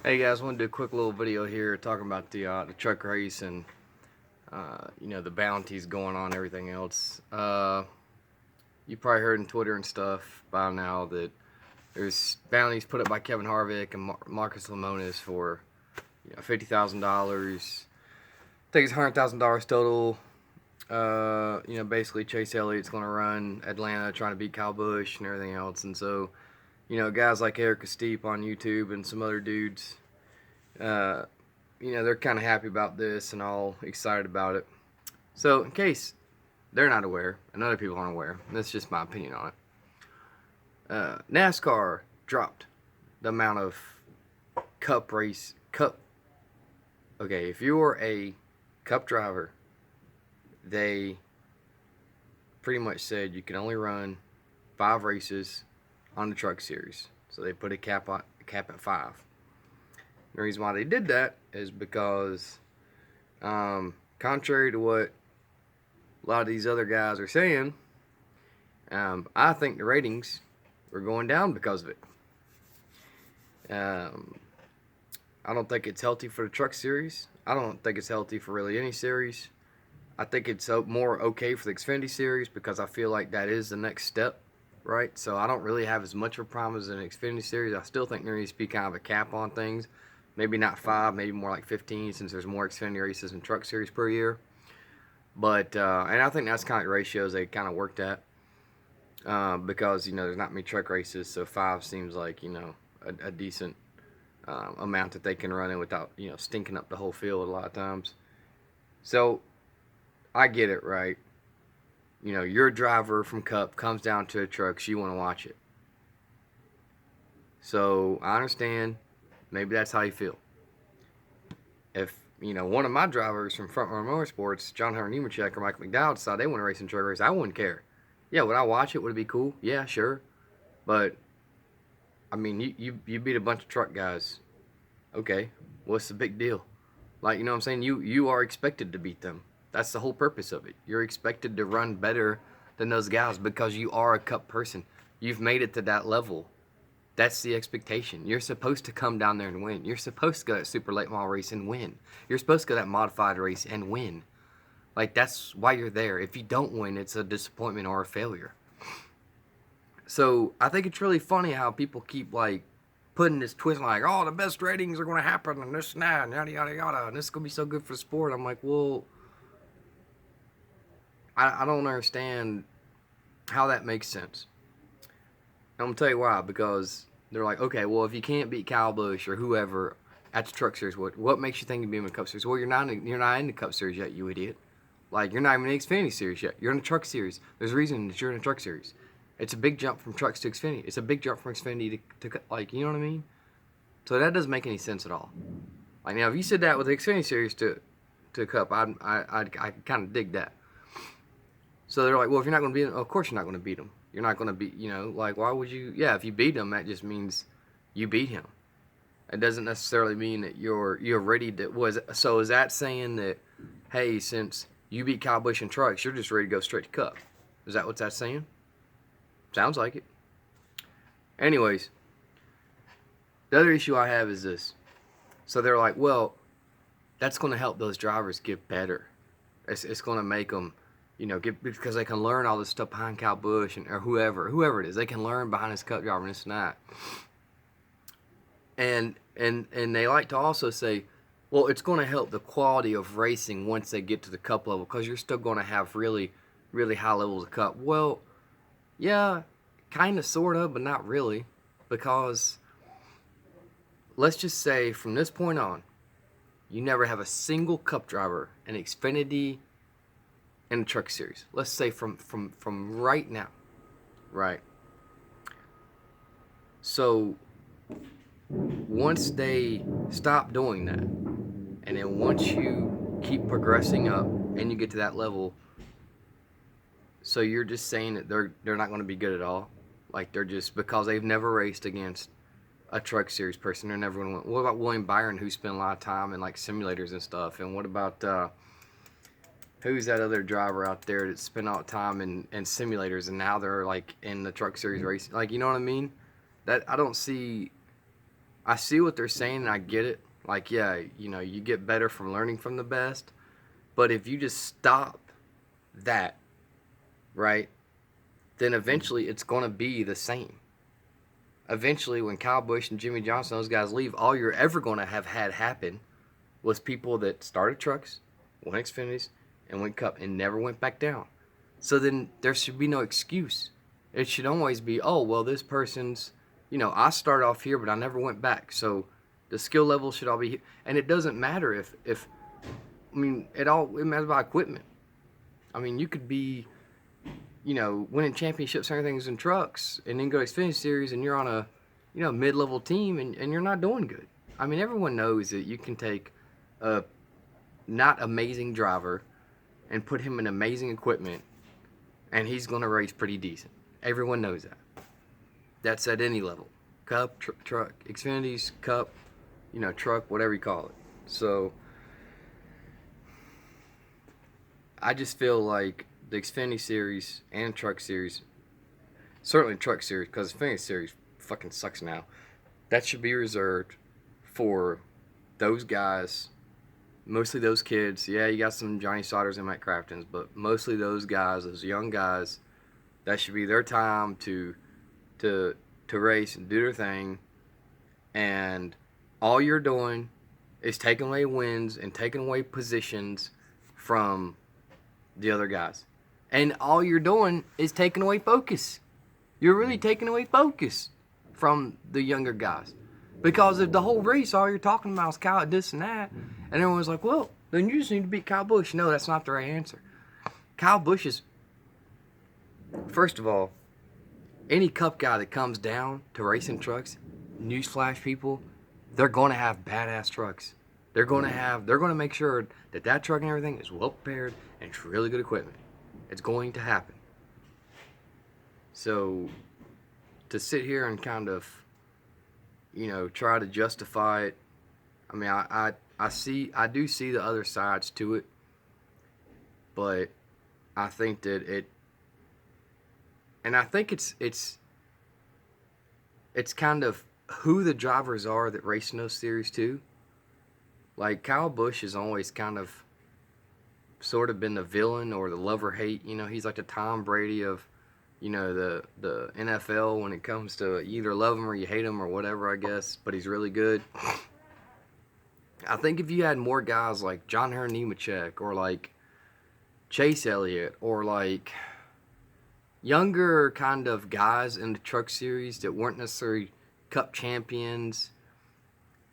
Hey guys, I want to do a quick little video here talking about the truck race and the bounties going on, and everything else. You probably heard on Twitter and stuff by now that there's bounties put up by Kevin Harvick and Marcus Lemonis for $50,000. I think it's $100,000 total. Basically Chase Elliott's going to run Atlanta trying to beat Kyle Busch and everything else, and so guys like Eric Steep on YouTube and some other dudes. Uh, they're kind of happy about this and all excited about it. So, in case they're not aware and other people aren't aware, that's just my opinion on it. NASCAR dropped the amount of cup. Okay, if you're a cup driver, they pretty much said you can only run 5 races on the truck series. So they put a cap at 5. The reason why they did that is because, contrary to what a lot of these other guys are saying, I think the ratings were going down because of it. I don't think it's healthy for the truck series. I don't think it's healthy for really any series. I think it's more okay for the Xfinity series because I feel like that is the next step, right? So I don't really have as much of a problem as an Xfinity series. I still think there needs to be kind of a cap on things. Maybe not 5, maybe more like 15, since there's more Xfinity races and truck series per year. But and I think that's kind of the ratios they kind of worked at, because there's not many truck races, so 5 seems like a decent amount that they can run in without stinking up the whole field a lot of times. So I get it, right? Your driver from Cup comes down to a truck, so you want to watch it. So I understand. Maybe that's how you feel. If one of my drivers from Front Row Motorsports, John Hunter Nemechek or Michael McDowell, decided they want to race in truck race, I wouldn't care. Yeah, would I watch it? Would it be cool? Yeah, sure. But I mean, you beat a bunch of truck guys. Okay, what's the big deal? Like, what I'm saying? You are expected to beat them. That's the whole purpose of it. You're expected to run better than those guys because you are a Cup person. You've made it to that level. That's the expectation. You're supposed to come down there and win. You're supposed to go that super late model race and win. You're supposed to go that modified race and win. Like, that's why you're there. If you don't win, it's a disappointment or a failure. So I think it's really funny how people keep like putting this twist like, oh, the best ratings are going to happen and this and that and yada yada yada, and this is going to be so good for the sport. I'm like, well, I don't understand how that makes sense. I'm gonna tell you why. Because they're like, okay, well, if you can't beat Kyle Busch or whoever at the Truck Series, what makes you think you'll be in the Cup Series? Well, you're not in the Cup Series yet, you idiot. Like, you're not even in the Xfinity Series yet. You're in the Truck Series. There's a reason that you're in the Truck Series. It's a big jump from trucks to Xfinity. It's a big jump from Xfinity to like, you know what I mean? So that doesn't make any sense at all. Like, now, if you said that with the Xfinity Series to Cup, I kind of dig that. So they're like, well, if you're not going to beat them, of course you're not going to beat them. You're not going to beat, like, why would you? Yeah, if you beat him, that just means you beat him. It doesn't necessarily mean that you're ready to. So is that saying that, hey, since you beat Kyle Busch in trucks, you're just ready to go straight to Cup? Is that what that's saying? Sounds like it. Anyways, the other issue I have is this. So they're like, well, that's going to help those drivers get better. It's going to make them, get, because they can learn all this stuff behind Kyle Busch or whoever it is. They can learn behind his Cup driver and this and that. And they like to also say, well, it's going to help the quality of racing once they get to the Cup level because you're still going to have really, really high levels of Cup. Well, yeah, kind of, sort of, but not really, because let's just say from this point on, you never have a single Cup driver in Xfinity and the Truck Series. Let's say from right now, right? So once they stop doing that, and then once you keep progressing up and you get to that level, so you're just saying that they're not going to be good at all, like they're just because they've never raced against a Truck Series person, they're never going to win. What about William Byron, who spent a lot of time in like simulators and stuff? And what about who's that other driver out there that spent all the time in simulators and now they're like in the Truck Series racing? Like, you know what I mean? That I don't see I see what they're saying and I get it. Like, yeah, you know, you get better from learning from the best. But if you just stop that, right, then eventually it's going to be the same. Eventually, when Kyle Busch and Jimmy Johnson, those guys leave, all you're ever going to have had happen was people that started trucks, won Xfinities, and went Cup and never went back down. So then there should be no excuse. It should always be, oh, well, this person's, you know, I started off here, but I never went back. So the skill level should all be here. And it doesn't matter if I mean, it matters about equipment. I mean, you could be, you know, winning championships and everything's in trucks and then go to Xfinity Series and you're on a, you know, mid-level team and you're not doing good. I mean, everyone knows that you can take a not amazing driver and put him in amazing equipment and he's going to race pretty decent. Everyone knows that. That's at any level. Cup, truck, Xfinities, Cup, you know, truck, whatever you call it. So I just feel like the Xfinity Series and Truck Series, certainly Truck Series, because Xfinity Series fucking sucks now, that should be reserved for those guys, mostly those kids. Yeah, you got some Johnny Sodders and Matt Craftons, but mostly those guys, those young guys, that should be their time to race and do their thing. And all you're doing is taking away wins and taking away positions from the other guys. And all you're doing is taking away focus. You're really taking away focus from the younger guys. Because of the whole race, all you're talking about is Kyle this and that. And everyone's like, well, then you just need to beat Kyle Busch. No, that's not the right answer. Kyle Busch is, first of all, any Cup guy that comes down to racing trucks, newsflash people, they're going to have badass trucks. They're going to make sure that truck and everything is well prepared and it's really good equipment. It's going to happen. So to sit here and kind of, you know, try to justify it, I mean, I do see the other sides to it, but I think that it's kind of who the drivers are that race in those series too. Like Kyle Busch has always kind of sort of been the villain or the love or hate. You know, he's like the Tom Brady of, you know, the NFL when it comes to you either love him or you hate him or whatever, I guess. But he's really good. I think if you had more guys like John Hunter Nemechek or like Chase Elliott or like younger kind of guys in the truck series that weren't necessarily Cup champions,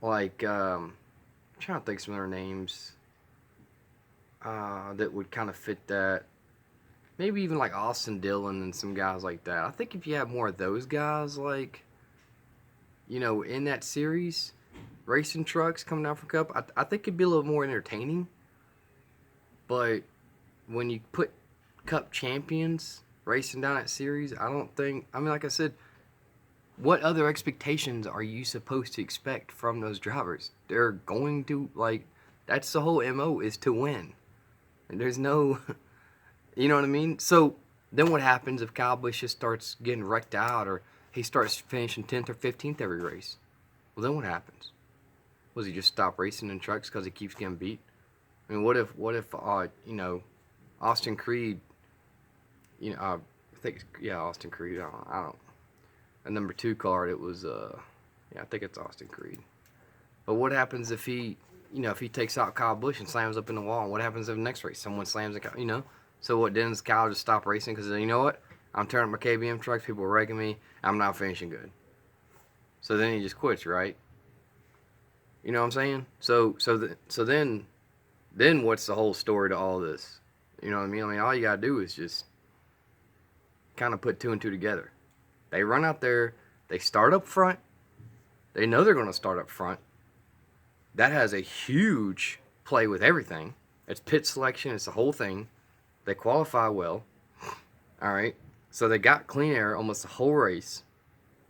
like I'm trying to think of some other names that would kind of fit that. Maybe even like Austin Dillon and some guys like that. I think if you have more of those guys, like, you know, in that series, racing trucks coming down from Cup, I think it'd be a little more entertaining. But when you put Cup champions racing down that series, I mean, like I said, what other expectations are you supposed to expect from those drivers? They're going to, like, that's the whole MO is to win. And there's no, you know what I mean? So then what happens if Kyle Busch just starts getting wrecked out or he starts finishing 10th or 15th every race? Well, then what happens? Was he just stop racing in trucks because he keeps getting beat? I mean, what if you know, Austin Creed, you know, I think, yeah, Austin Creed, I don't, a number 2 card, it was, yeah, I think it's Austin Creed. But what happens if he, you know, if he takes out Kyle Busch and slams up in the wall? And what happens if the next race someone slams it, you know? So what, then does Kyle just stop racing because, you know what, I'm turning my KBM trucks, people are wrecking me, I'm not finishing good. So then he just quits, right? You know what I'm saying? So then what's the whole story to all this? You know what I mean? I mean, all you gotta do is just kind of put 2 and 2 together. They run out there, they start up front. They know they're going to start up front. That has a huge play with everything. It's pit selection, it's the whole thing. They qualify well. All right. So they got clean air almost the whole race,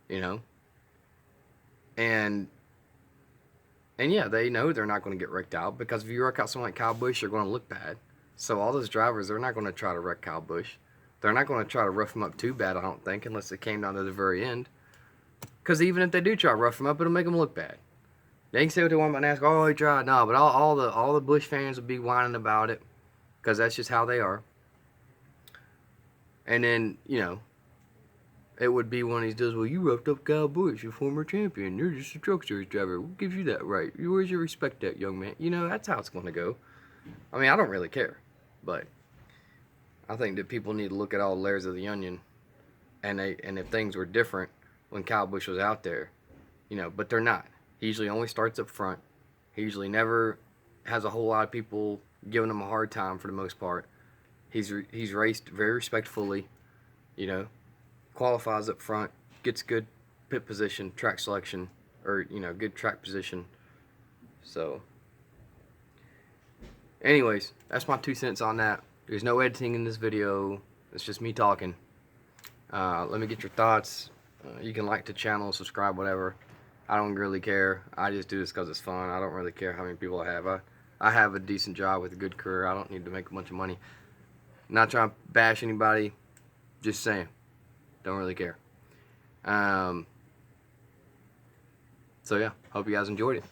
you know. And yeah, they know they're not going to get wrecked out because if you wreck out someone like Kyle Busch, you're going to look bad. So all those drivers, they're not going to try to wreck Kyle Busch. They're not going to try to rough him up too bad, I don't think, unless it came down to the very end. Because even if they do try to rough him up, it'll make them look bad. They can say what they want about NASCAR. Oh, he tried. No, but all the Busch fans will be whining about it because that's just how they are. And then, you know, it would be one of these deals, well, you roughed up Kyle Busch, your former champion. You're just a truck series driver. What gives you that right? Where's your respect at, young man? You know, that's how it's going to go. I mean, I don't really care. But I think that people need to look at all the layers of the onion. And if things were different when Kyle Busch was out there, you know, but they're not. He usually only starts up front. He usually never has a whole lot of people giving him a hard time for the most part. He's raced very respectfully, you know, qualifies up front, gets good pit position, track selection, or, you know, good track position. So, anyways, that's my 2 cents on that. There's no editing in this video. It's just me talking. Let me get your thoughts. You can like the channel, subscribe, whatever. I don't really care. I just do this because it's fun. I don't really care how many people I have. I have a decent job with a good career. I don't need to make a bunch of money. Not trying to bash anybody. Just saying. Don't really care. So yeah, hope you guys enjoyed it.